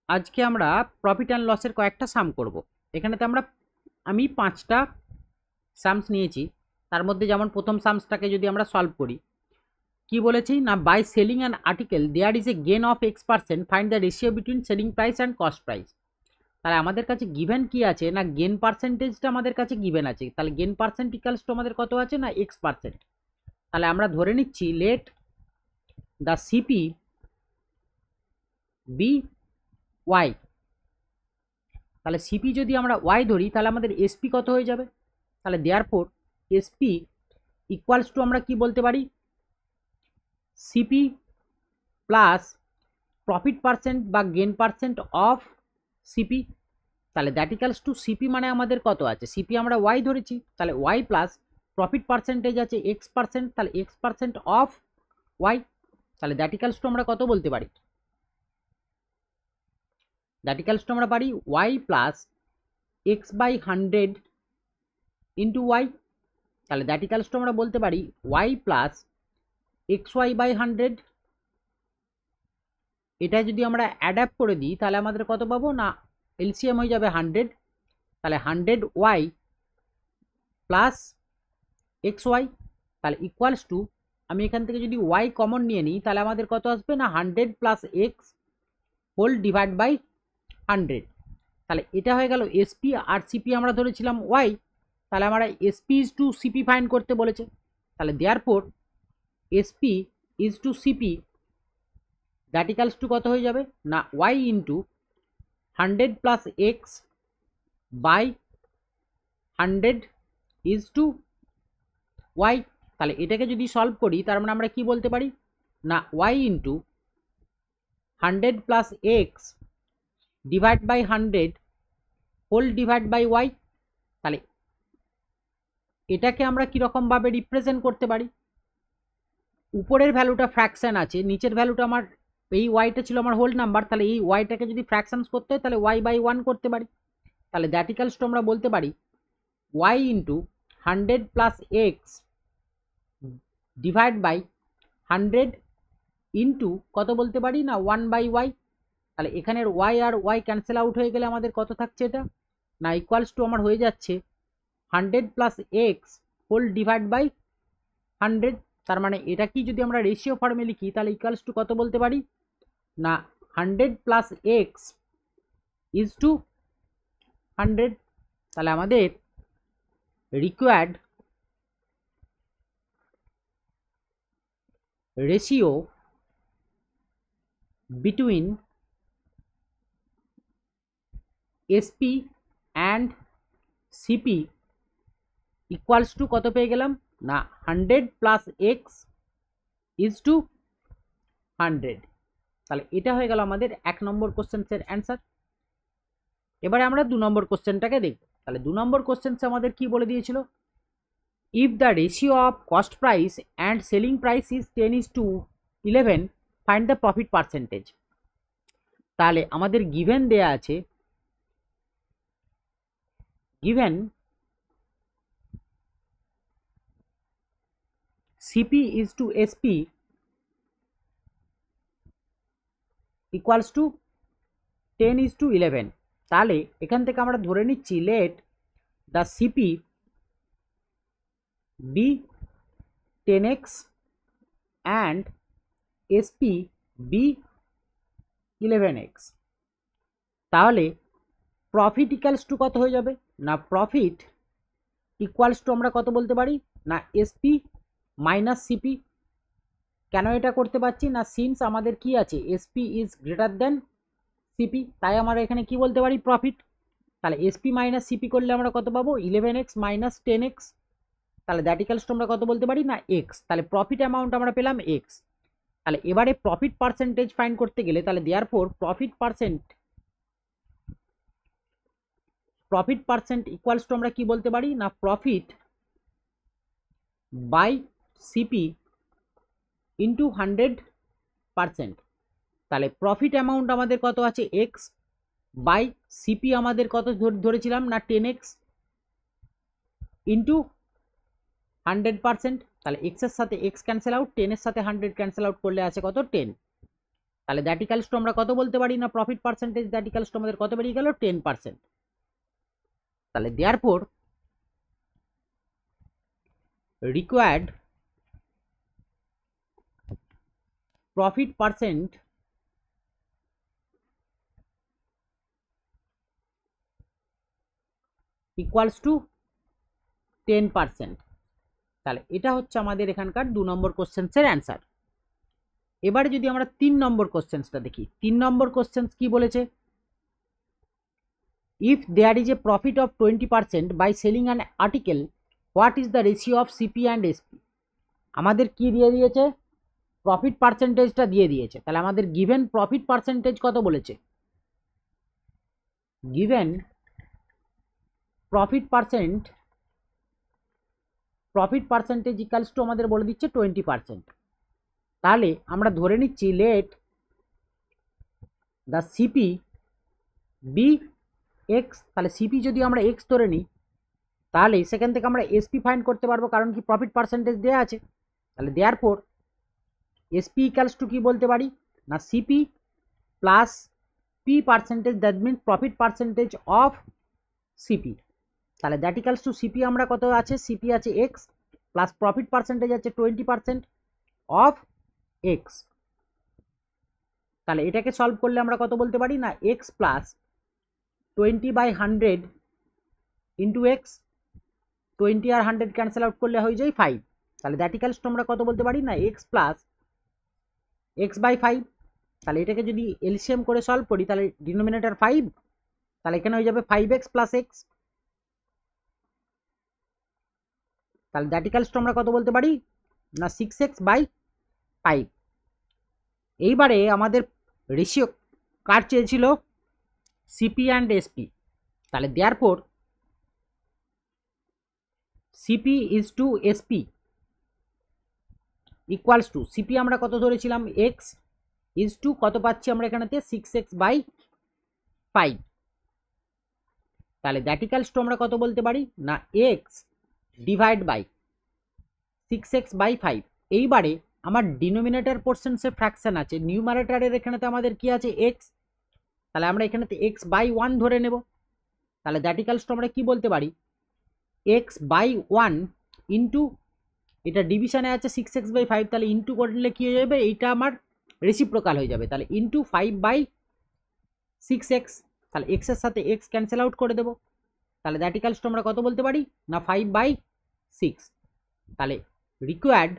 আজকে আমরা profit and লসের কয়েকটা সাম করব। এখানেতে আমি 5টা সামস নিয়েছি। তার মধ্যে যেমন প্রথম সামসটাকে যদি আমরা সলভ করি, কি বলেছি না, by selling an article there is a gain of X%, find the ratio between selling price and cost price. তাহলে আমাদের কাছে গিভেন কি আছে না, গেন পার্সেন্টেজটা আমাদের কাছে গিভেন আছে। তাহলে গেন পার্সেন্ট ইকালস টু আমাদের কত আছে না X%। তাহলে আমরা ধরে নিচ্ছি let the CP be y. তাহলে সিপি যদি আমরা ওয়াই ধরি তাহলে আমাদের এসপি কত হয়ে যাবে। তাহলে দেয়ারফোর এসপি ইকুয়ালস টু আমরা কি বলতে পারি, সিপি প্লাস প্রফিট পার্সেন্ট বা গেন পার্সেন্ট অফ সিপি। তাহলে দ্যাট ইকালস টু সিপি মানে আমাদের কত আছে, সিপি আমরা ওয়াই ধরেছি, তাহলে ওয়াই প্লাস প্রফিট পার্সেন্টেজ আছে X%, তাহলে X% অফ ওয়াই। তাহলে দ্যাট ইকালস টু আমরা কত বলতে পারি, দ্যাট ইকালস টু আমরা পারি y plus X/100 into y. তাহলে দ্যাট ইকালস টু আমরা বলতে পারি ওয়াই প্লাস XY/100। এটা যদি আমরা অ্যাডাপ্ট করে দিই তাহলে আমাদের কত পাবো না, এলসিএম হয়ে যাবে 100। তাহলে 100y প্লাস XY, তাহলে ইকুয়ালস টু, আমি এখান থেকে যদি y কমন নিয়ে নিই তাহলে আমাদের কত আসবে না 100 plus x whole divide by 100। তাহলে এটা হয়ে গেল এসপি, আর সিপি আমরা ধরেছিলাম y। তাহলে আমরা SP is to CP find করতে বলেছে। তাহলে therefore SP is to CP that equals to কত হয়ে যাবে না y into 100 plus x by 100 is to y. তাহলে এটাকে যদি সলভ করি তার মানে আমরা কি বলতে পারি না y into 100 plus x divide by 100 whole divide by y. তাহলে এটাকে আমরা কীরকমভাবে রিপ্রেজেন্ট করতে পারি, উপরের ভ্যালুটা ফ্র্যাকশন আছে, নিচের ভ্যালুটা আমার এই ওয়াইটা ছিল আমার হোল নাম্বার। তাহলে এই ওয়াইটাকে যদি ফ্র্যাকশনস করতে হয় তাহলে y/1 করতে পারি। তাহলে দ্যাট ইকালস টু আমরা বলতে পারি y into 100 plus x divide by 100 into কত বলতে পারি না 1/y। তাহলে এখানের y আর y ক্যান্সেল আউট হয়ে গেলে আমাদের কত থাকছে এটা না ইকুয়ালস টু আমার হয়ে যাচ্ছে 100 plus x whole divide by 100। তার মানে এটা কি যদি আমরা রেশিও ফর্মে লিখি তাহলে ইকুয়ালস টু কত বলতে পারি না 100 প্লাস এক্স ইজ টু 100। তাহলে আমাদের required ratio between SP and CP equals to কত পেয়ে গেলাম না 100 প্লাস এক্স ইজ টু 100। তাহলে এটা হয়ে গেল আমাদের 1 নম্বর কোশ্চেন্সের অ্যান্সার। এবারে আমরা 2 নম্বর কোশ্চেনটাকে দেখব। তাহলে 2 নম্বর কোশ্চেন্সে আমাদের কি বলে দিয়েছিল, if the ratio of cost price and selling price is 10:11 find the profit percentage. তাহলে আমাদের গিভেন দেয়া আছে, given CP is to SP equals to 10:11। তাহলে এখান থেকে আমরা ধরে নিচ্ছি let the CP be 10x and SP be 11x। তাহলে প্রফিট ইকুয়ালস টু কত হয়ে যাবে না, প্রফিট ইকুয়ালস টু আমরা কত বলতে পারি না এসপি মাইনাস সিপি। কেন এটা করতে পারছি না, সিন্স আমাদের কি আছে SP is greater than CP, তাই আমরা এখানে কি বলতে পারি প্রফিট। তাহলে এসপি মাইনাস সিপি করলে আমরা কত পাবো 11x মাইনাস 10x। তাহলে দ্যাট ইকালস টু আমরা কত বলতে পারি না এক্স। তাহলে প্রফিট অ্যামাউন্ট আমরা পেলাম এক্স। তাহলে এবারে প্রফিট পার্সেন্টেজ ফাইন্ড করতে গেলে তাহলে therefore profit percent equals to আমরা কি বলতে পারি না প্রফিট বাই সিপি ইন্টু 100%। তাহলে প্রফিট অ্যামাউন্ট আমাদের কত আছে এক্স বাই সিপি আমাদের কত ধরেছিলাম না 10x ইন্টু 100%। তাহলে এক্স এর সাথে এক্স ক্যান্সেল আউট, 10 এর সাথে 100 ক্যান্সেল আউট করলে আছে কত 10। তাহলে দ্যাট ইকালস টু আমরা কত বলতে পারি না profit percentage that equals to আমাদের কত বেরিয়ে গেল 10%। তাহলে therefore required profit percent equals to 10%। তাহলে এটা হচ্ছে আমাদের এখানকার 2 নম্বর কোশ্চেন্সের অ্যান্সার। এবারে যদি আমরা 3 নম্বর কোশ্চেন্সটা দেখি, 3 নম্বর কোশ্চেন্স কি বলেছে, if there is a profit of 20% by selling an article, what is the ratio of CP and SP? আমাদের কি দিয়ে দিয়েছে, প্রফিট পার্সেন্টেজটা দিয়ে দিয়েছে। তাহলে আমাদের গিভেন প্রফিট পার্সেন্টেজ কত বলেছে, given profit percentage equals to আমাদের বলে দিচ্ছে 20%। তাহলে আমরা ধরে নিচ্ছি let the CP be x. তাহলে সিপি যদি আমরা এক্স ধরে নিই তাহলে সেখান থেকে আমরা এসপি ফাইন্ড করতে পারবো, কারণ কি প্রফিট পার্সেন্টেজ দেওয়া আছে। তাহলে দেওয়ার পর এসপি ইকালস টু কি বলতে পারি না CP plus P percentage, that means profit percentage of CP. তাহলে দ্যাট ইকালস টু সিপি আমরা কত আছে, সিপি আছে এক্স প্লাস প্রফিট পার্সেন্টেজ আছে 20% অফ এক্স। তাহলে এটাকে সলভ করলে আমরা কত বলতে পারি না এক্স প্লাস 20/100 ইন্টু এক্স, 20 আর 100 ক্যান্সেল আউট করলে হয়ে যায় 5। তাহলে দ্যাট ইকালস টু আমরা কত বলতে পারি না এক্স প্লাস x/5। তাহলে এটাকে যদি এলসিএম করে সলভ করি তাহলে ডিনোমিনেটর 5, তাহলে এখানে হয়ে যাবে 5x প্লাস এক্স। তাহলে দ্যাট ইকালস টু আমরা কত বলতে পারি না 6x/5। এইবারে আমাদের রেশিও কার চেয়েছিল, সিপি অ্যান্ড এসপি। তাহলে therefore CP is to SP equals to, CP আমরা কত ধরেছিলাম এক্স, ইজ টু কত পাচ্ছি আমরা এখানেতে 6x/5। তাহলে দ্যাট ইকালস টু আমরা কত বলতে পারি না এক্স ডিভাইড বাই 6x/5। এইবারে আমার ডিনোমিনেটর পোর্শনসে ফ্র্যাকশন আছে, নিউমারেটারের এখানেতে আমাদের কি আছে এক্স, তাহলে আমরা এখানেতে x/1 ধরে নেব। তাহলে দ্যাট ইকালস টু আমরা কি বলতে পারি x/1 ইন্টু, এটা ডিভিশনে আছে 6x/5, তাহলে ইন্টু করলে কি হয়ে যাবে, এইটা আমার রেসিপ্রোকাল হয়ে যাবে। তাহলে ইন্টু 5/6x, তাহলে x এর সাথে x ক্যান্সেল আউট করে দেবো। তাহলে দ্যাট ইকালস টু আমরা কত বলতে পারি না 5/6। তাহলে required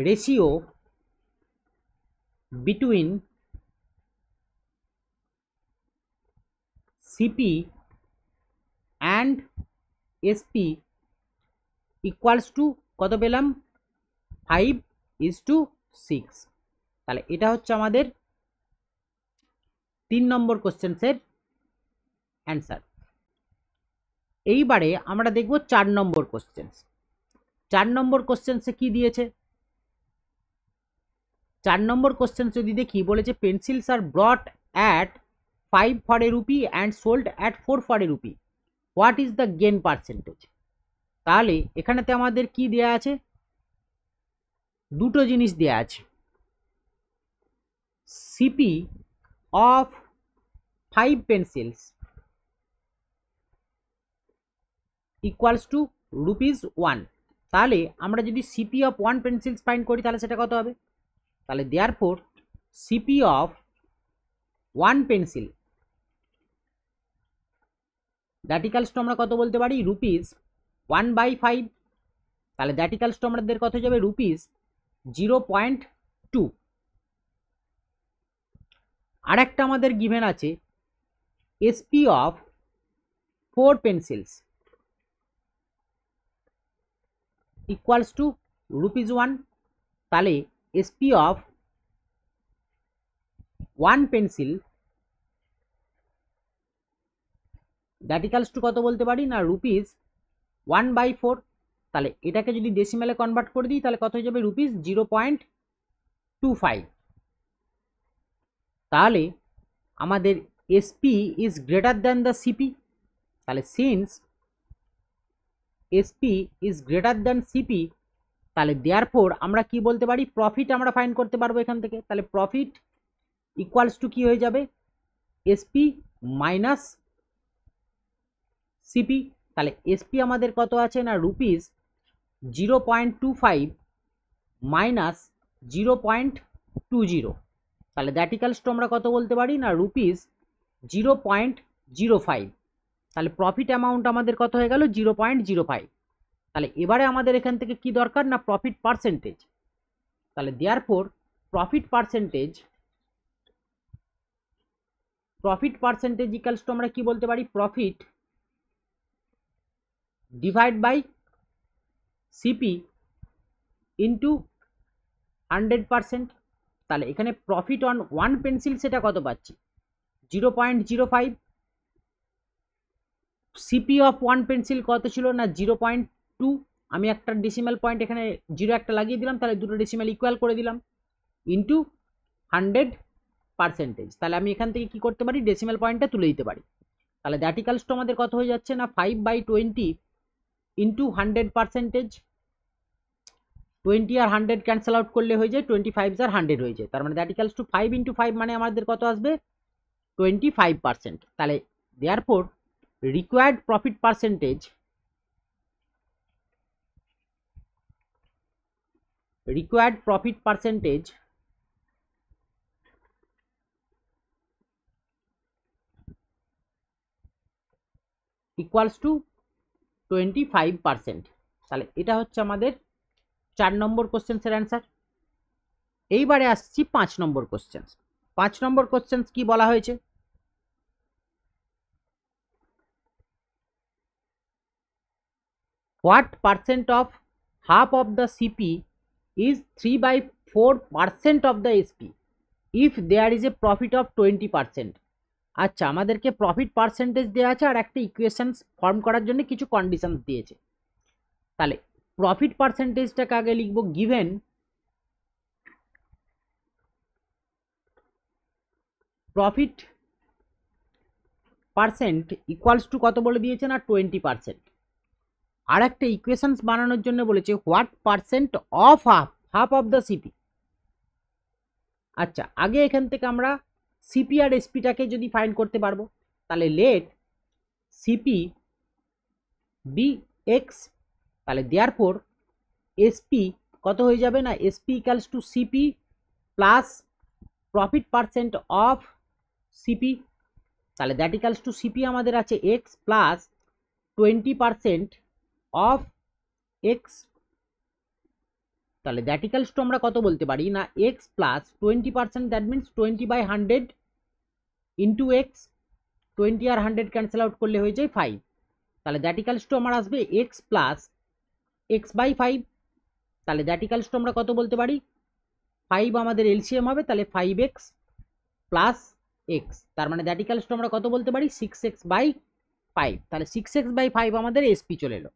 ratio between CP and SP equals two কত পেলাম 5:6। তাহলে এটা হচ্ছে আমাদের 3 নম্বর কোশ্চেন্সের অ্যান্সার। এইবারে আমরা দেখব 4 নম্বর কোশ্চেন্স। 4 নম্বর কোশ্চেন্সে কি দিয়েছে, 4 নম্বর কোশ্চেন যদি দেখি বলেছে pencils are bought at 5 for a rupee and sold at 4 for a rupee, what is the gain percentage? তাহলে এখানেতে আমাদের কি দেয়া আছে, দুটো জিনিস দেয়া আছে, CP of 5 pencils equals to ₹1। তাহলে আমরা যদি সিপি অফ 1 pencils ফাইন্ড করি তাহলে সেটা কত হবে, তাহলে therefore CP of 1 pencil that equals to আমরা কত বলতে পারি ₹1/5। তাহলে দ্যাট ইকালস টু আমাদের কত হয়ে যাবে ₹0.2। আর একটা আমাদের গিভেন আছে SP of 4 pencils equals to ₹1। তাহলে SP of 1 pencil that equals to কত বলতে পারি না ₹1/4। তাহলে এটাকে যদি ডেসিমেলে কনভার্ট করে দিই তাহলে কত হয়ে যাবে ₹0.25। তাহলে আমাদের SP is greater than the CP. তাহলে since SP is greater than CP, তাহলে দেয়ারফোর আমরা কি বলতে পারি, প্রফিট আমরা ফাইন্ড করতে পারবো এখান থেকে। তাহলে প্রফিট ইকুয়ালস টু কি হয়ে যাবে, এসপি মাইনাস সিপি। তাহলে এসপি আমাদের কত আছে না রুপিস 0.25 মাইনাস 0.20, তাহলে দ্যাট ইকালস টু আমরা কত বলতে পারি না রুপিস 0.05। তাহলে প্রফিট অ্যামাউন্ট আমাদের কত হয়ে গেল 0.05। তাহলে এবারে আমাদের এখান থেকে কি দরকার না প্রফিট পার্সেন্টেজ। তাহলে therefore profit percentage equals to আমরা কি বলতে পারি, profit divide by CP into 100%। তাহলে এখানে প্রফিট অন ওয়ান পেন্সিল সেটা কত পাচ্ছি 0.05, সিপি অফ ওয়ান পেন্সিল কত ছিল না 0.2, আমি একটা ডেসিমাল পয়েন্ট এখানে 0 একটা লাগিয়ে দিলাম, তাহলে দুটো ডেসিমাল ইকুয়াল করে দিলাম, ইন্টু 100%। তাহলে আমি এখান থেকে কি করতে পারি ডেসিমাল পয়েন্টটা তুলে দিতে পারি। তাহলে দ্যাট ইকালস টু আমাদের কত হয়ে যাচ্ছে না 5/20 ইন্টু 100%। 20 আর 100 ক্যান্সেল আউট করলে হয়ে যায় 25 আর 100 হয়ে যায়, তার মানে দ্যাট ইকালস টু 5 ইন্টু 5 মানে আমাদের কত আসবে 25%। তাহলে therefore required profit percentage equals to 25%। তাহলে এটা হচ্ছে আমাদের 4 নম্বর কোশ্চেন্সের অ্যান্সার। এইবারে আসছি 5 নম্বর কোশ্চেন্স। 5 নম্বর কোশ্চেন্স কি বলা হয়েছে, what percent of half of the CP is 3/4% of the SP if there is a profit of 20%। আচ্ছা, আমাদেরকে প্রফিট পার্সেন্টেজ দেওয়া আছে আর একটা ইকুয়েশনস ফর্ম করার জন্য কিছু কন্ডিশনস দিয়েছে। তাহলে প্রফিট পার্সেন্টেজটাকে আগে লিখবো, given profit percent equals to কত বলে দিয়েছে না 20%। আর একটা ইকুয়েশনস বানানোর জন্য বলেছে what percent of half of the CP. আচ্ছা, আগে এখান থেকে আমরা সিপি আর এসপিটাকে যদি ফাইন্ড করতে পারবো, তাহলে লেট সিপি বি এক্স, তাহলে দেয়ারফোর এসপি কত হয়ে যাবে না SP equals to CP plus profit percent of CP. তাহলে দ্যাট ইকালস টু সিপি আমাদের আছে এক্স প্লাস 20% অফ এক্স। তাহলে দ্যাট ইকালস টু আমরা কত বলতে পারি না x plus 20%, that means 20/100 into x. 20 আর 100 ক্যান্সেল আউট করলে হয়ে যায় 5। তাহলে দ্যাট ইকালস টু আমার আসবে এক্স প্লাস x/5। তাহলে দ্যাট ইকালস টু আমরা কত বলতে পারি 5 আমাদের এলসিএম হবে, তাহলে 5x প্লাস এক্স, তার মানে দ্যাট ইকালস টু আমরা কত বলতে পারি 6x/5। তাহলে 6x/5 আমাদের এসপি চলে এলো।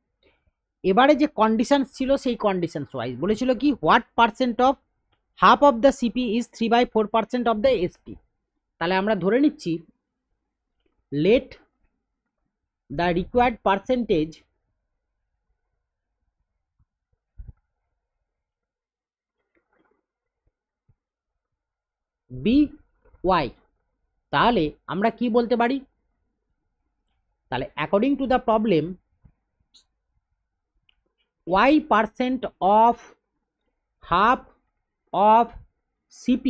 এবারে যে কন্ডিশনস ছিল সেই কন্ডিশনস ওয়াইজ বলেছিল কি what percent of half of the CP is 3/4% of the SP. তাহলে আমরা ধরে নিচ্ছি let the required percentage be y. তাহলে আমরা কি বলতে পারি, তাহলে according to the problem y% of half of CP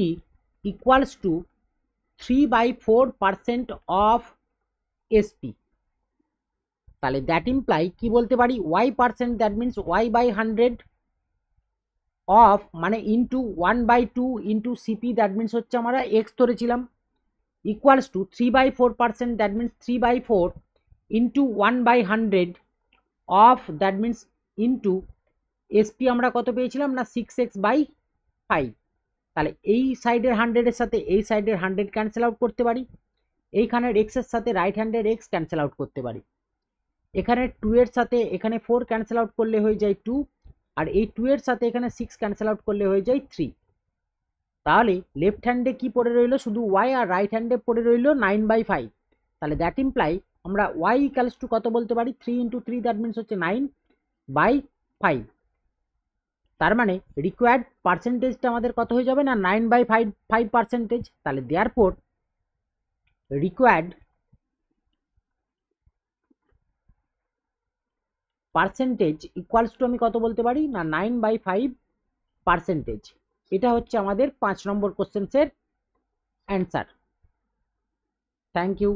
equals to 3/4% of SP। তাহলে দ্যাট ইমপ্লাই কি বলতে পারি y%, that means y/100 of মানে into 1/2 into CP, that means হচ্ছে আমরা এক্স ধরেছিলাম, equals to 3/4%, that means 3/4 into 1/100 of, that means into SP আমরা কত পেয়েছিলাম না 6x/5। তাহলে এই সাইডের 100-এর সাথে এই সাইডের 100 ক্যান্সেল আউট করতে পারি, এইখানের এক্সের সাথে রাইট হ্যান্ডের এক্স ক্যান্সেল আউট করতে পারি, এখানে 2 এর সাথে এখানে 4 ক্যান্সেল আউট করলে হয়ে যায় 2, আর এই 2 এর সাথে এখানে 6 ক্যান্সেল আউট করলে হয়ে যায় 3। তাহলে লেফট হ্যান্ডে কি পড়ে রইল শুধু y, আর রাইট হ্যান্ডে পড়ে রইল 9/5। তাহলে দ্যাট ইমপ্লাই আমরা y ইকালস টু কত বলতে পারি 3 × 3, দ্যাট মিনস হচ্ছে 9, বাই 5। তার মানে রিকোয়ার্ড পার্সেন্টেজটা আমাদের কত হয়ে যাবে না 9/5%। তাহলে therefore required percentage equals to আমি কত বলতে পারি না 9/5%। এটা হচ্ছে আমাদের 5 নম্বর কোশ্চেন্সের অ্যান্সার। Thank you.